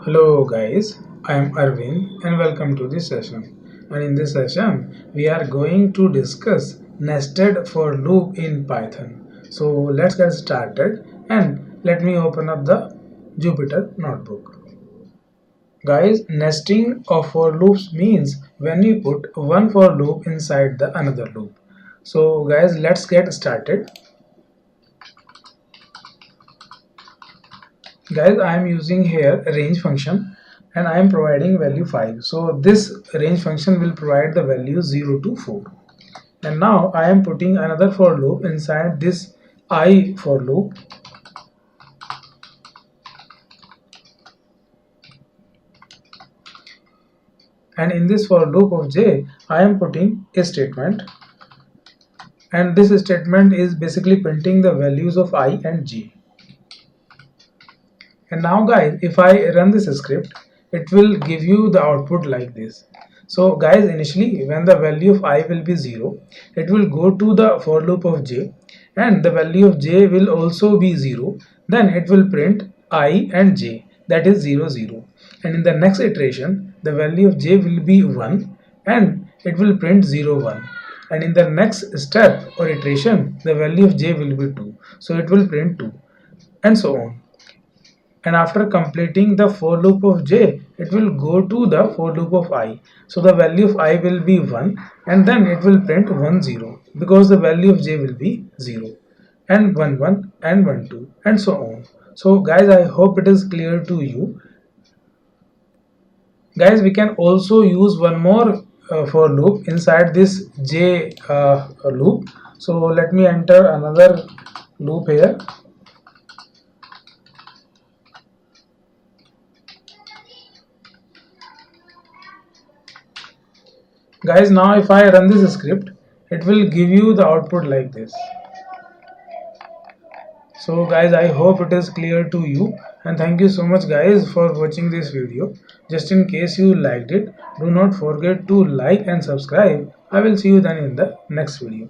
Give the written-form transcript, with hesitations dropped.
Hello guys, I am Arvind and welcome to this session. And in this session, we are going to discuss nested for loop in Python. So let's get started and let me open up the Jupyter notebook. Guys, nesting of for loops means when we put one for loop inside the another loop. So guys, let's get started. Guys, I am using here a range function and I am providing value 5. So this range function will provide the value 0 to 4. And now I am putting another for loop inside this I for loop. And in this for loop of j, I am putting a statement. And this statement is basically printing the values of I and j. And now guys, if I run this script, it will give you the output like this. So guys, initially when the value of I will be 0, it will go to the for loop of j and the value of j will also be 0. Then it will print I and j, that is 0 0. And in the next iteration, the value of j will be 1 and it will print 0 1. And in the next step or iteration, the value of j will be 2. So it will print 2 and so on. And after completing the for loop of j, it will go to the for loop of I. So the value of I will be 1 and then it will print 1 0 because the value of j will be 0 and 1 1 and 1 2 and so on. So guys, I hope it is clear to you. Guys, we can also use one more for loop inside this j loop. So let me enter another loop here. Guys, now if I run this script, it will give you the output like this. So guys, I hope it is clear to you, and thank you so much guys for watching this video. Just in case you liked it, do not forget to like and subscribe. I will see you then in the next video.